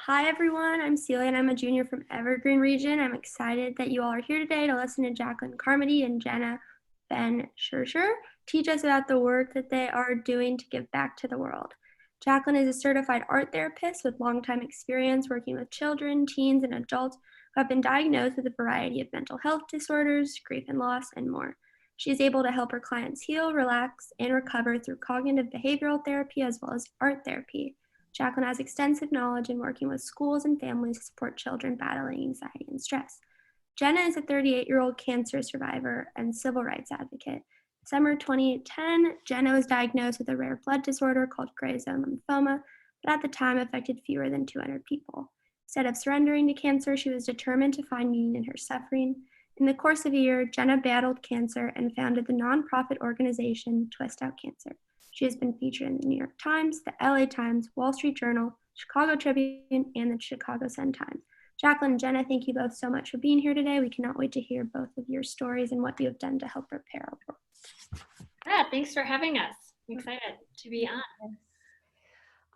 Hi everyone, I'm Celia and I'm a junior from Evergreen Region. I'm excited that you all are here today to listen to Jacqueline Carmody and Jenna Ben Shersher teach us about the work that they are doing to give back to the world. Jacqueline is a certified art therapist with longtime experience working with children, teens, and adults who have been diagnosed with a variety of mental health disorders, grief and loss, and more. She is able to help her clients heal, relax, and recover through cognitive behavioral therapy as well as art therapy. Jacqueline has extensive knowledge in working with schools and families to support children battling anxiety and stress. Jenna is a 38-year-old cancer survivor and civil rights advocate. Summer 2010, Jenna was diagnosed with a rare blood disorder called gray zone lymphoma, but at the time affected fewer than 200 people. Instead of surrendering to cancer, she was determined to find meaning in her suffering. In the course of a year, Jenna battled cancer and founded the nonprofit organization Twistshop Cancer. She has been featured in the New York Times, the LA Times, Wall Street Journal, Chicago Tribune, and the Chicago Sun-Times. Jacqueline and Jenna, thank you both so much for being here today. We cannot wait to hear both of your stories and what you have done to help repair our world. Yeah, thanks for having us. I'm excited to be on.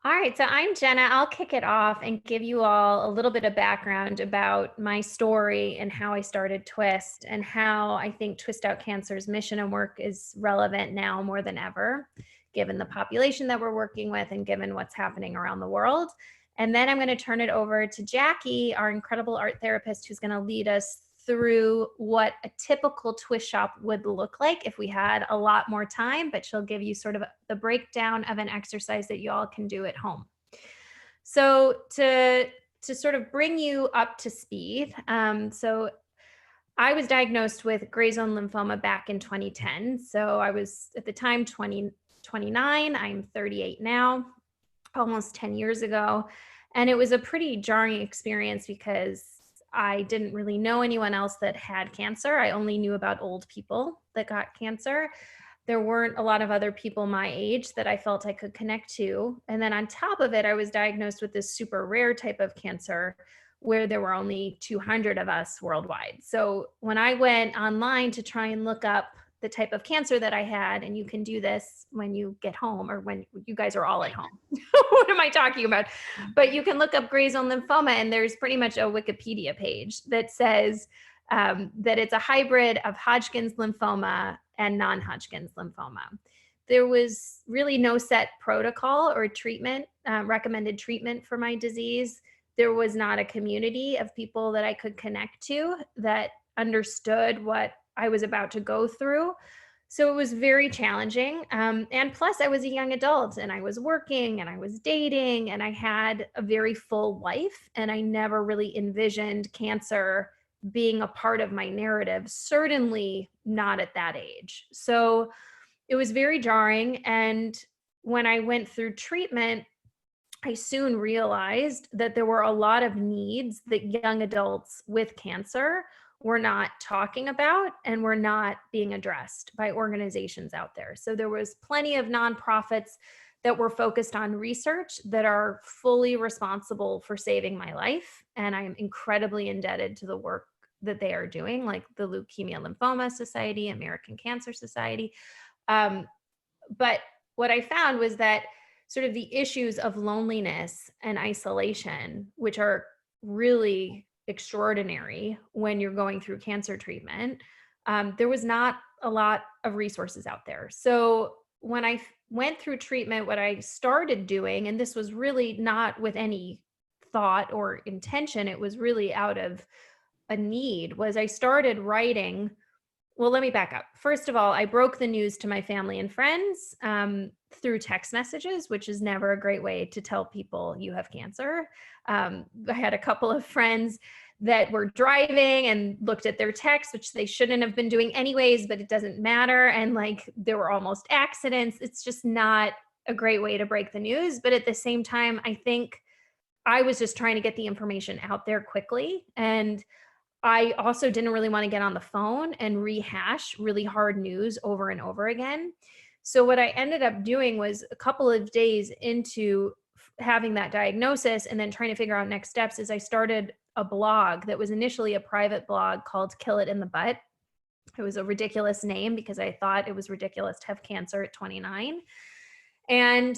All right, so I'm Jenna. I'll kick it off and give you all a little bit of background about my story and how I started Twist and how I think Twist Out Cancer's mission and work is relevant now more than ever, given the population that we're working with and given what's happening around the world. And then I'm going to turn it over to Jackie, our incredible art therapist, who's going to lead us through what a typical twist shop would look like if we had a lot more time, but she'll give you sort of the breakdown of an exercise that you all can do at home. So to sort of bring you up to speed, so I was diagnosed with gray zone lymphoma back in 2010. So I was at the time 29, I'm 38 now, almost 10 years ago. And it was a pretty jarring experience because I didn't really know anyone else that had cancer. I only knew about old people that got cancer. There weren't a lot of other people my age that I felt I could connect to. And then on top of it, I was diagnosed with this super rare type of cancer where there were only 200 of us worldwide. So when I went online to try and look up the type of cancer that I had, and you can do this when you get home or when you guys are all at home. What am I talking about? But you can look up gray zone lymphoma and there's pretty much a Wikipedia page that says that it's a hybrid of Hodgkin's lymphoma and non-Hodgkin's lymphoma. There was really no set protocol or treatment, recommended treatment for my disease. There was not a community of people that I could connect to that understood what I was about to go through. So it was very challenging. And plus I was a young adult and I was working and I was dating and I had a very full life and I never really envisioned cancer being a part of my narrative, certainly not at that age. So it was very jarring. And when I went through treatment, I soon realized that there were a lot of needs that young adults with cancer were not talking about and were not being addressed by organizations out there. So there was plenty of nonprofits that were focused on research that are fully responsible for saving my life. And I'm incredibly indebted to the work that they are doing, like the Leukemia Lymphoma Society, American Cancer Society. But what I found was that sort of the issues of loneliness and isolation, which are really extraordinary when you're going through cancer treatment, there was not a lot of resources out there. So when I went through treatment, what I started doing, and this was really not with any thought or intention, it was really out of a need, was I started writing. Well, let me back up. First of all, I broke the news to my family and friends through text messages, which is never a great way to tell people you have cancer. I had a couple of friends that were driving and looked at their texts, which they shouldn't have been doing anyways, but it doesn't matter. And like there were almost accidents. It's just not a great way to break the news. But at the same time, I think I was just trying to get the information out there quickly. And I also didn't really want to get on the phone and rehash really hard news over and over again. So what I ended up doing was a couple of days into having that diagnosis and then trying to figure out next steps is I started a blog that was initially a private blog called Kill It in the Butt. It was a ridiculous name because I thought it was ridiculous to have cancer at 29. And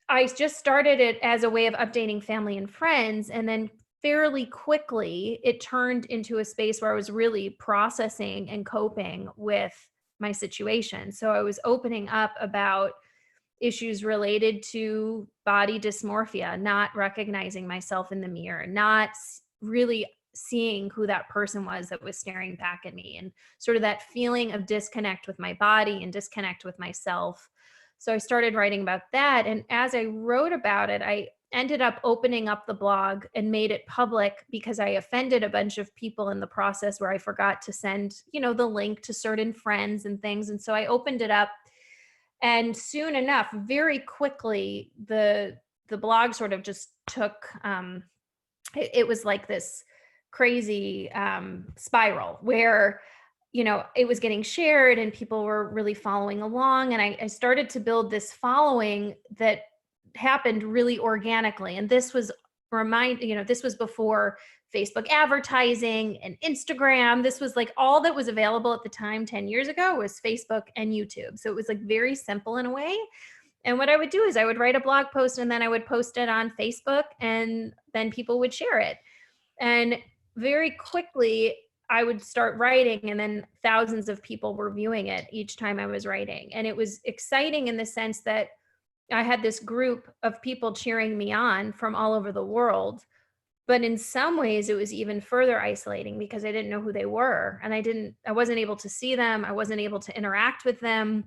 I just started it as a way of updating family and friends. And then fairly quickly, it turned into a space where I was really processing and coping with my situation. So I was opening up about issues related to body dysmorphia, not recognizing myself in the mirror, not really seeing who that person was that was staring back at me, and sort of that feeling of disconnect with my body and disconnect with myself. So I started writing about that. And as I wrote about it, I ended up opening up the blog and made it public because I offended a bunch of people in the process where I forgot to send, the link to certain friends and things. And so I opened it up, and soon enough, very quickly, the blog sort of just took, it was like this crazy spiral where it was getting shared and people were really following along, and I started to build this following that happened really organically. And this was this was before Facebook advertising and Instagram. This was like all that was available at the time 10 years ago was Facebook and YouTube. So it was like very simple in a way. And what I would do is I would write a blog post and then I would post it on Facebook, and then people would share it. And very quickly I would start writing, and then thousands of people were viewing it each time I was writing. And it was exciting in the sense that I had this group of people cheering me on from all over the world. But in some ways it was even further isolating because I didn't know who they were, and I wasn't able to see them. I wasn't able to interact with them.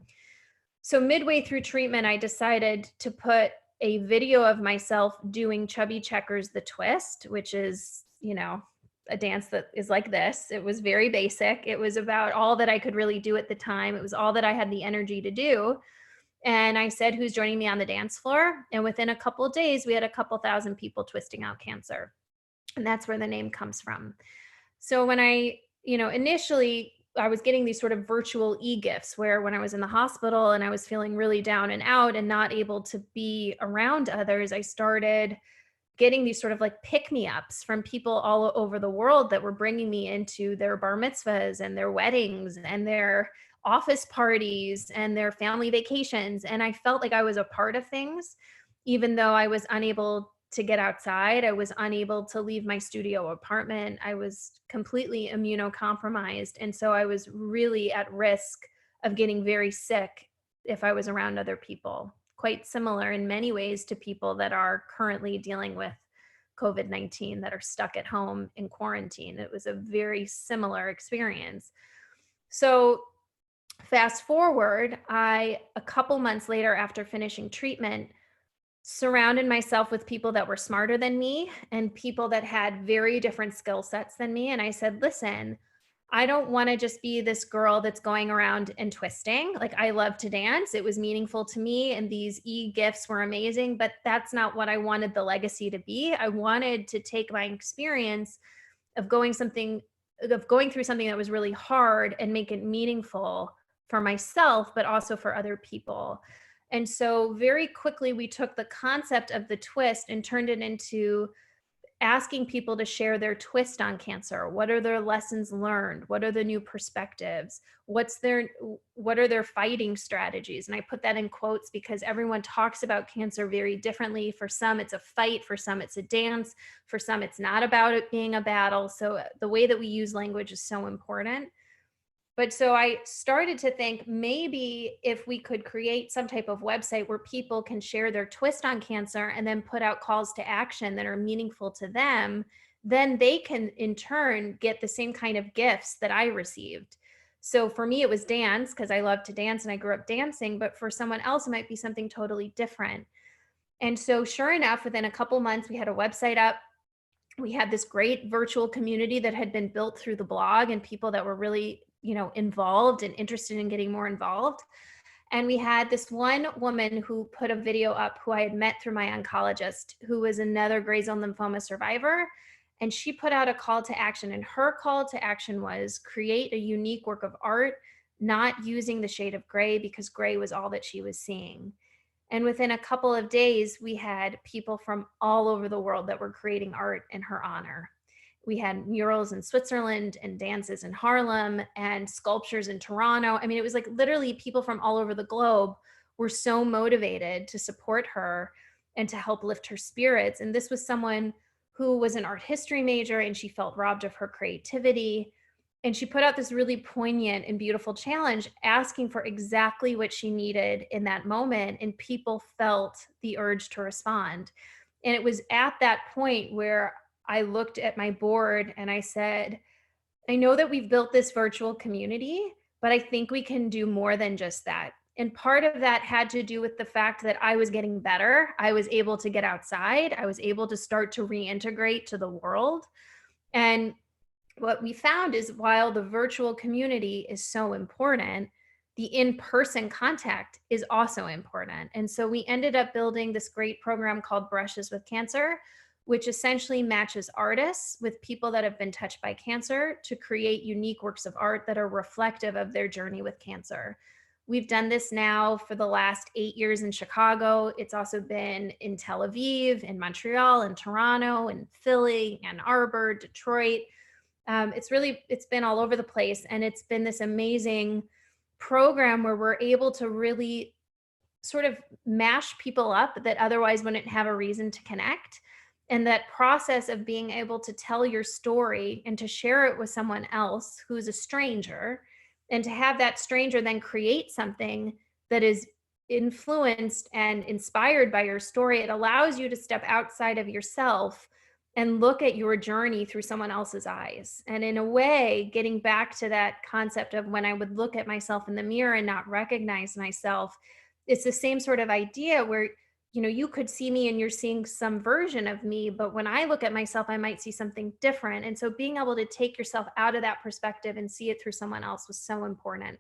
So midway through treatment, I decided to put a video of myself doing Chubby Checkers the Twist, which is, a dance that is like this. It was very basic. It was about all that I could really do at the time. It was all that I had the energy to do. And I said, who's joining me on the dance floor? And within a couple of days, we had a couple thousand people twisting out cancer. And that's where the name comes from. So when initially I was getting these sort of virtual e-gifts where when I was in the hospital and I was feeling really down and out and not able to be around others, I started getting these sort of like pick-me-ups from people all over the world that were bringing me into their bar mitzvahs and their weddings and their office parties and their family vacations. And I felt like I was a part of things, even though I was unable to get outside. I was unable to leave my studio apartment. I was completely immunocompromised. And so I was really at risk of getting very sick if I was around other people. Quite similar in many ways to people that are currently dealing with COVID-19 that are stuck at home in quarantine. It was a very similar experience. So fast forward, a couple months later after finishing treatment, surrounded myself with people that were smarter than me and people that had very different skill sets than me. And I said, listen, I don't want to just be this girl that's going around and twisting. Like, I love to dance. It was meaningful to me, and these e-gifts were amazing, but that's not what I wanted the legacy to be. I wanted to take my experience of going through something that was really hard and make it meaningful for myself, but also for other people. And so very quickly we took the concept of the twist and turned it into asking people to share their twist on cancer. What are their lessons learned? What are the new perspectives? What are their fighting strategies? And I put that in quotes because everyone talks about cancer very differently. For some, it's a fight. For some, it's a dance. For some, it's not about it being a battle. So the way that we use language is so important. But so I started to think maybe if we could create some type of website where people can share their twist on cancer and then put out calls to action that are meaningful to them, then they can in turn get the same kind of gifts that I received. So for me, it was dance because I love to dance and I grew up dancing, but for someone else, it might be something totally different. And so sure enough, within a couple months, we had a website up. We had this great virtual community that had been built through the blog and people that were really involved and interested in getting more involved. And we had this one woman who put a video up who I had met through my oncologist, who was another gray zone lymphoma survivor. And she put out a call to action, and her call to action was create a unique work of art, not using the shade of gray because gray was all that she was seeing. And within a couple of days, we had people from all over the world that were creating art in her honor. We had murals in Switzerland and dances in Harlem and sculptures in Toronto. I mean, it was like literally people from all over the globe were so motivated to support her. and to help lift her spirits. And this was someone who was an art history major, and she felt robbed of her creativity. And she put out this really poignant and beautiful challenge, asking for exactly what she needed in that moment. And people felt the urge to respond. And it was at that point where I looked at my board and I said, I know that we've built this virtual community, but I think we can do more than just that. And part of that had to do with the fact that I was getting better. I was able to get outside. I was able to start to reintegrate to the world. And what we found is while the virtual community is so important, the in-person contact is also important. And so we ended up building this great program called Brushes with Cancer, which essentially matches artists with people that have been touched by cancer to create unique works of art that are reflective of their journey with cancer. We've done this now for the last 8 years in Chicago. It's also been in Tel Aviv, in Montreal, in Toronto, in Philly, Ann Arbor, Detroit. It's been all over the place. And it's been this amazing program where we're able to really sort of mash people up that otherwise wouldn't have a reason to connect. And that process of being able to tell your story and to share it with someone else who's a stranger, and to have that stranger then create something that is influenced and inspired by your story, it allows you to step outside of yourself and look at your journey through someone else's eyes. And in a way, getting back to that concept of when I would look at myself in the mirror and not recognize myself, it's the same sort of idea where, you know, you could see me and you're seeing some version of me, but when I look at myself, I might see something different. And so being able to take yourself out of that perspective and see it through someone else was so important.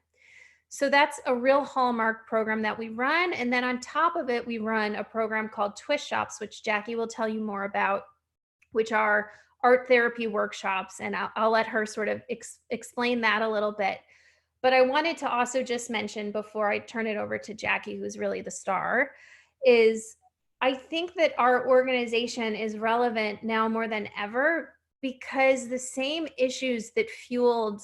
So that's a real hallmark program that we run. And then on top of it, we run a program called Twistshops, which Jackie will tell you more about, which are art therapy workshops. And I'll let her sort of explain that a little bit. But I wanted to also just mention before I turn it over to Jackie, who's really the star, is I think that our organization is relevant now more than ever because the same issues that fueled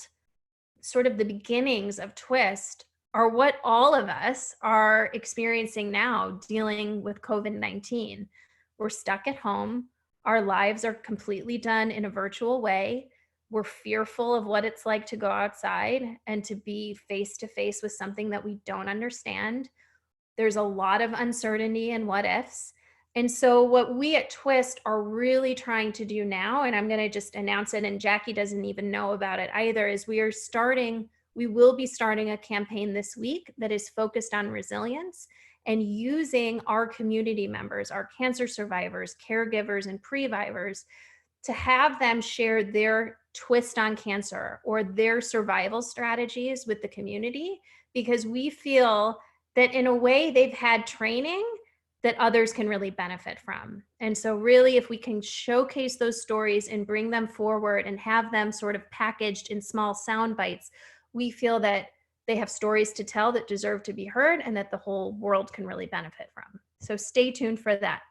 sort of the beginnings of Twist are what all of us are experiencing now dealing with COVID-19. We're stuck at home. Our lives are completely done in a virtual way. We're fearful of what it's like to go outside and to be face to face with something that we don't understand. There's a lot of uncertainty and what ifs. And so what we at Twist are really trying to do now, and I'm going to just announce it, and Jackie doesn't even know about it either, is we will be starting a campaign this week that is focused on resilience and using our community members, our cancer survivors, caregivers, and previvors to have them share their twist on cancer or their survival strategies with the community, because we feel that in a way they've had training that others can really benefit from. And so really, if we can showcase those stories and bring them forward and have them sort of packaged in small sound bites, we feel that they have stories to tell that deserve to be heard and that the whole world can really benefit from. So stay tuned for that.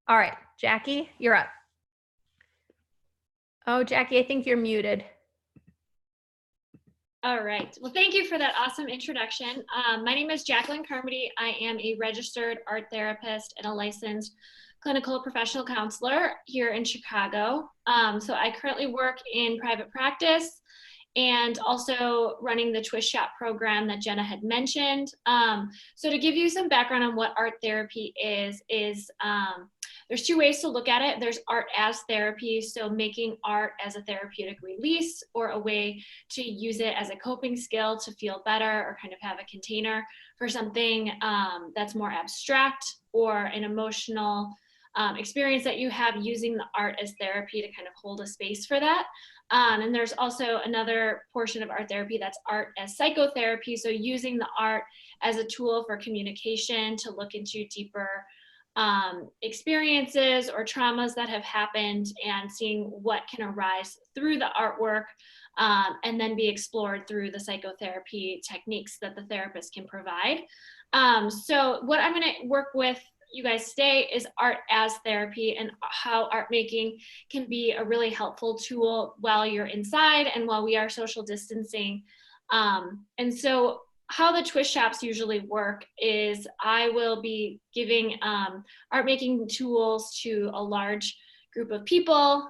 All right, Jackie, you're up. Oh, Jackie, I think you're muted. All right. Well, thank you for that awesome introduction. My name is Jacqueline Carmody. I am a registered art therapist and a licensed clinical professional counselor here in Chicago. So I currently work in private practice and also running the Twistshop program that Jenna had mentioned. So to give you some background on what art therapy is there's two ways to look at it. There's art as therapy, so making art as a therapeutic release or a way to use it as a coping skill to feel better or kind of have a container for something that's more abstract or an emotional experience that you have using the art as therapy to kind of hold a space for that. And there's also another portion of art therapy that's art as psychotherapy, so using the art as a tool for communication to look into deeper experiences or traumas that have happened and seeing what can arise through the artwork and then be explored through the psychotherapy techniques that the therapist can provide. So what I'm going to work with you guys today is art as therapy and how art making can be a really helpful tool while you're inside and while we are social distancing. And so how the twist shops usually work is I will be giving art making tools to a large group of people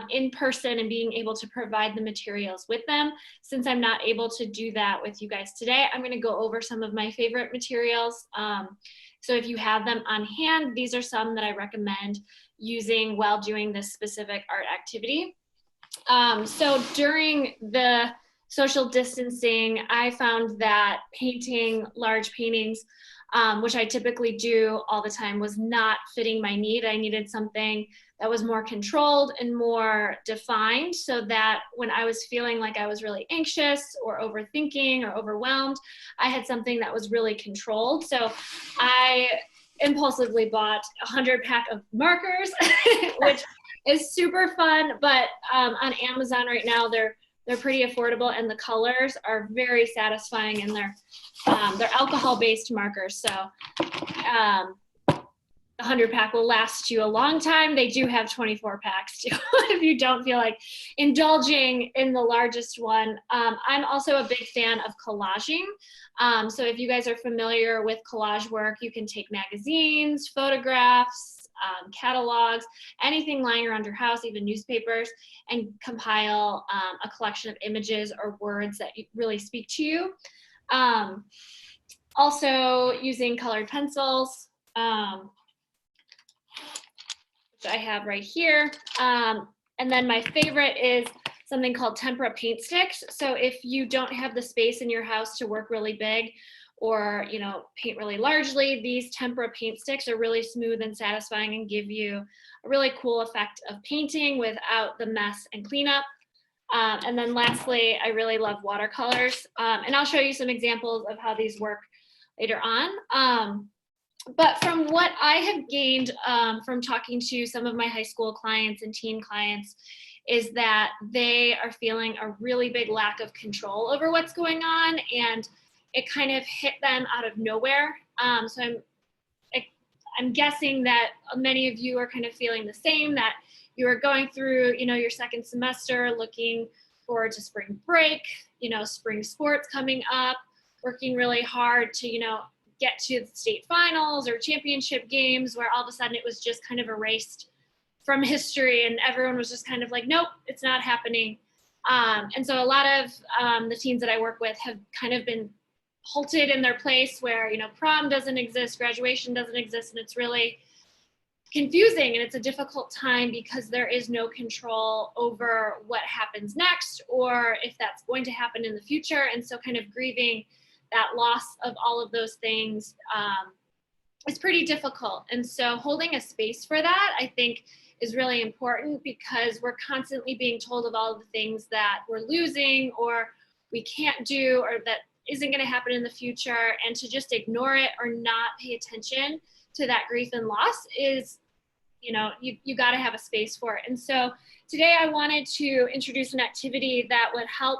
in person and being able to provide the materials with them. Since I'm not able to do that with you guys today, I'm going to go over some of my favorite materials. So if you have them on hand, these are some that I recommend using while doing this specific art activity. So during the social distancing, I found that painting large paintings, which I typically do all the time, was not fitting my need. I needed something that was more controlled and more defined, so that when I was feeling like I was really anxious or overthinking or overwhelmed, I had something that was really controlled. So I impulsively bought 100 pack of markers, which is super fun, but on Amazon right now, they're pretty affordable, and the colors are very satisfying, and they're alcohol-based markers. So the 100 pack will last you a long time. They do have 24 packs too, if you don't feel like indulging in the largest one. I'm also a big fan of collaging. So if you guys are familiar with collage work, you can take magazines, photographs, catalogs, anything lying around your house, even newspapers, and compile a collection of images or words that really speak to you. Also using colored pencils, which I have right here. And then my favorite is something called tempera paint sticks. So if you don't have the space in your house to work really big or, you know, paint really largely, these tempera paint sticks are really smooth and satisfying and give you a really cool effect of painting without the mess and cleanup. And then lastly, I really love watercolors. And I'll show you some examples of how these work later on. But from what I have gained from talking to some of my high school clients and teen clients is that they are feeling a really big lack of control over what's going on, and it kind of hit them out of nowhere. So I'm guessing that many of you are kind of feeling the same, that you are going through, you know, your second semester, looking forward to spring break, you know, spring sports coming up, working really hard to, you know, get to the state finals or championship games, where all of a sudden it was just kind of erased from history and everyone was just kind of like, nope, it's not happening. And so a lot of the teens that I work with have kind of been halted in their place where, you know, prom doesn't exist, graduation doesn't exist, and it's really confusing and it's a difficult time because there is no control over what happens next or if that's going to happen in the future. And so kind of grieving that loss of all of those things is pretty difficult. And so holding a space for that, I think, is really important, because we're constantly being told of all of the things that we're losing or we can't do or that isn't going to happen in the future. And to just ignore it or not pay attention to that grief and loss is, you know, you got to have a space for it. And so today I wanted to introduce an activity that would help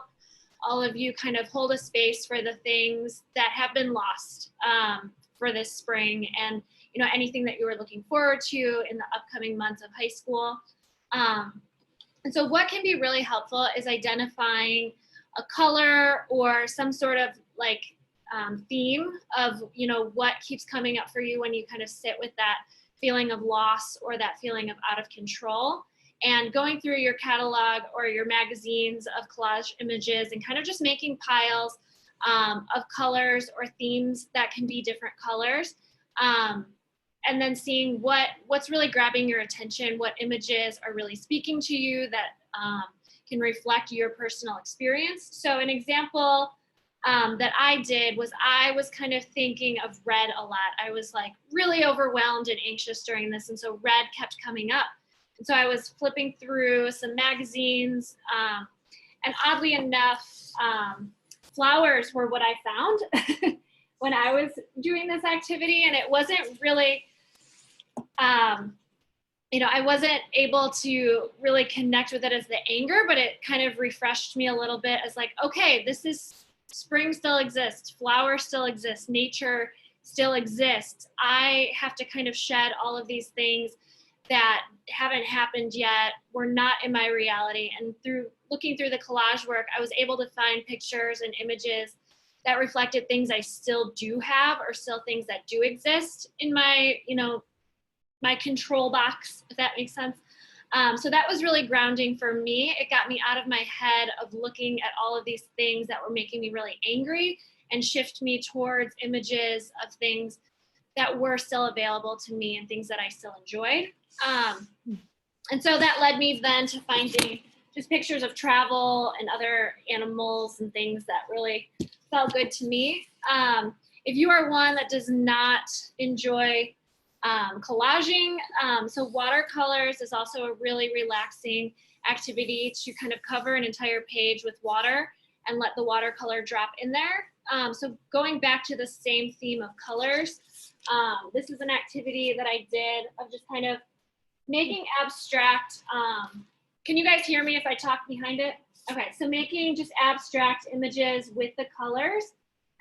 all of you kind of hold a space for the things that have been lost for this spring, and, you know, anything that you were looking forward to in the upcoming months of high school. And so what can be really helpful is identifying a color or some sort of like theme of, you know, what keeps coming up for you when you kind of sit with that feeling of loss or that feeling of out of control, and going through your catalog or your magazines of collage images and kind of just making piles of colors or themes that can be different colors, and then seeing what's really grabbing your attention, what images are really speaking to you that can reflect your personal experience. So an example that I did was I was kind of thinking of red a lot. I was like really overwhelmed and anxious during this, and so red kept coming up. And so I was flipping through some magazines, and oddly enough, flowers were what I found when I was doing this activity. And it wasn't really, you know, I wasn't able to really connect with it as the anger, but it kind of refreshed me a little bit as like, okay, this is, spring still exists, flowers still exist, nature still exists. I have to kind of shed all of these things that haven't happened yet, were not in my reality. And through looking through the collage work, I was able to find pictures and images that reflected things I still do have, or still things that do exist in my, my control box, if that makes sense. So that was really grounding for me. It got me out of my head of looking at all of these things that were making me really angry, and shift me towards images of things that were still available to me and things that I still enjoyed. And so that led me then to finding just pictures of travel and other animals and things that really felt good to me. If you are one that does not enjoy collaging, so watercolors is also a really relaxing activity to kind of cover an entire page with water and let the watercolor drop in there. So going back to the same theme of colors, this is an activity that I did of just kind of making abstract, can you guys hear me if I talk behind it? Okay, so making just abstract images with the colors,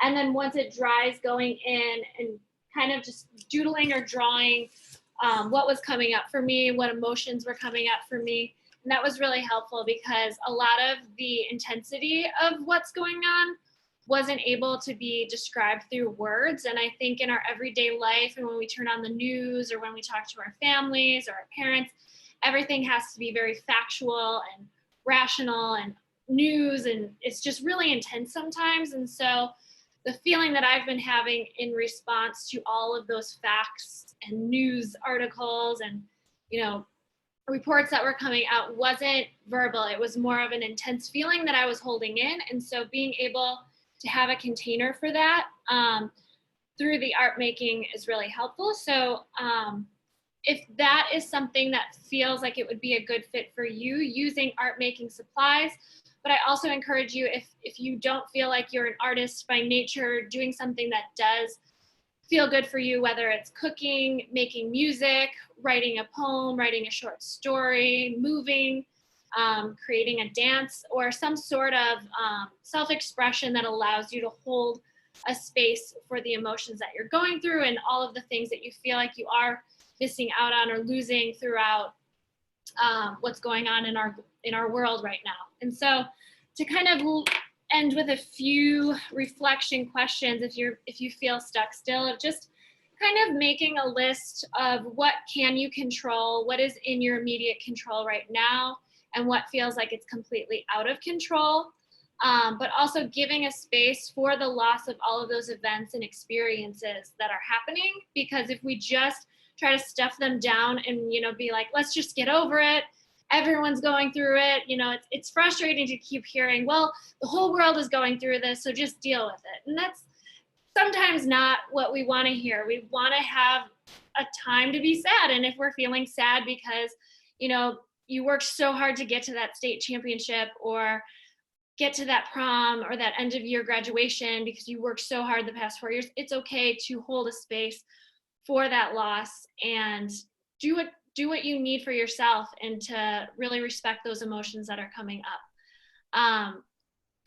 and then once it dries, going in and kind of just doodling or drawing what was coming up for me, what emotions were coming up for me. And that was really helpful, because a lot of the intensity of what's going on wasn't able to be described through words. And I think in our everyday life, and when we turn on the news or when we talk to our families or our parents, everything has to be very factual and rational and news, and it's just really intense sometimes. And so the feeling that I've been having in response to all of those facts and news articles and, reports that were coming out wasn't verbal. It was more of an intense feeling that I was holding in. And so being able to have a container for that through the art making is really helpful. So if that is something that feels like it would be a good fit for you, using art making supplies. But I also encourage you, if you don't feel like you're an artist by nature, doing something that does feel good for you, whether it's cooking, making music, writing a poem, writing a short story, moving, creating a dance, or some sort of self-expression that allows you to hold a space for the emotions that you're going through and all of the things that you feel like you are missing out on or losing throughout what's going on in our world right now. And so to kind of end with a few reflection questions, if you feel stuck still, of just kind of making a list of what can you control, what is in your immediate control right now, and what feels like it's completely out of control. But also giving a space for the loss of all of those events and experiences that are happening, because if we just try to stuff them down and be like, let's just get over it, everyone's going through it, it's frustrating to keep hearing, well, the whole world is going through this, so just deal with it. And that's sometimes not what we want to hear. We want to have a time to be sad. And if we're feeling sad because you worked so hard to get to that state championship or get to that prom or that end of year graduation because you worked so hard the past 4 years, it's okay to hold a space for that loss and do what you need for yourself, and to really respect those emotions that are coming up.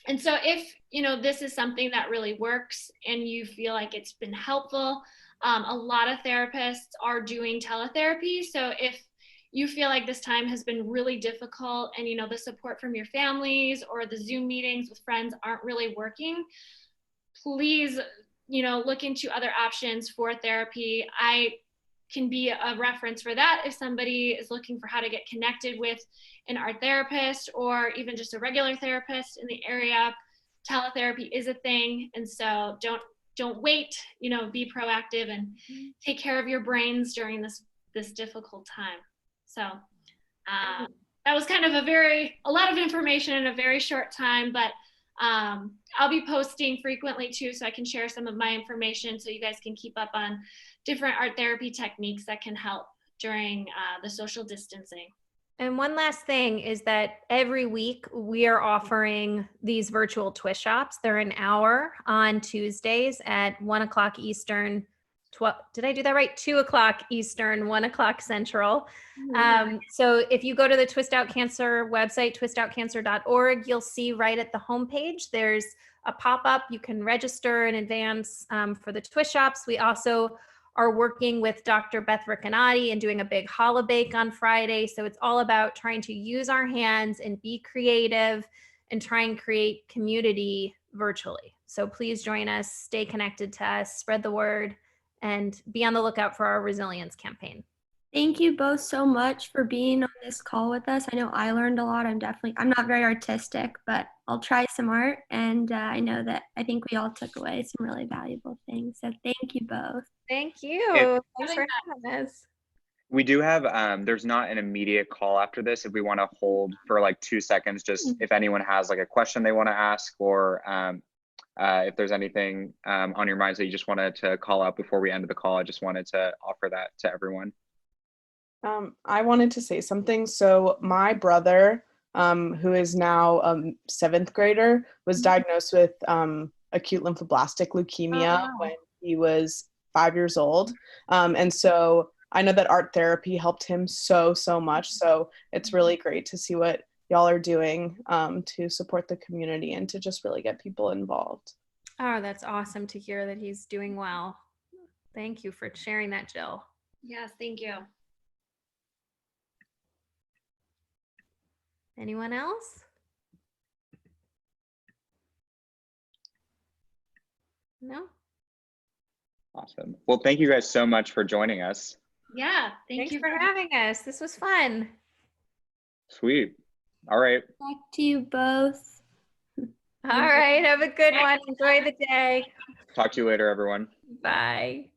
And so if this is something that really works and you feel like it's been helpful, a lot of therapists are doing teletherapy. So if you feel like this time has been really difficult and the support from your families or the Zoom meetings with friends aren't really working, please look into other options for therapy. I can be a reference for that if somebody is looking for how to get connected with an art therapist or even just a regular therapist in the area. Teletherapy is a thing, and so don't wait, be proactive and take care of your brains during this difficult time. So that was kind of a lot of information in a very short time, but I'll be posting frequently too, so I can share some of my information so you guys can keep up on different art therapy techniques that can help during the social distancing. And one last thing is that every week we are offering these virtual Twistshops. They're an hour on Tuesdays at 1 o'clock Eastern. Did I do that right? 2 o'clock Eastern, 1 o'clock Central. So if you go to the Twist Out Cancer website, twistoutcancer.org, you'll see right at the homepage, there's a pop-up. You can register in advance for the Twistshops. We also are working with Dr. Beth Riccanati and doing a big holobake on Friday. So it's all about trying to use our hands and be creative and try and create community virtually. So please join us, stay connected to us, spread the word, and be on the lookout for our resilience campaign. Thank you both so much for being on this call with us. I know I learned a lot. I'm not very artistic, but I'll try some art. And I think we all took away some really valuable things. So thank you both. Thank you. Thanks for having us. We do have, there's not an immediate call after this. If we want to hold for like 2 seconds, just if anyone has like a question they want to ask, or if there's anything on your minds that you just wanted to call out before we end the call, I just wanted to offer that to everyone. I wanted to say something. So my brother, who is now a 7th grader, was diagnosed with acute lymphoblastic leukemia when he was 5 years old. And so I know that art therapy helped him so much. So it's really great to see what y'all are doing to support the community and to just really get people involved. Oh, that's awesome to hear that he's doing well. Thank you for sharing that, Jill. Yes, thank you. Anyone else? No? Awesome. Well, thank you guys so much for joining us. Yeah, Thanks for having us. This was fun. Sweet. All right. Back to you both. All right. Have a good one. Enjoy the day. Talk to you later, everyone. Bye.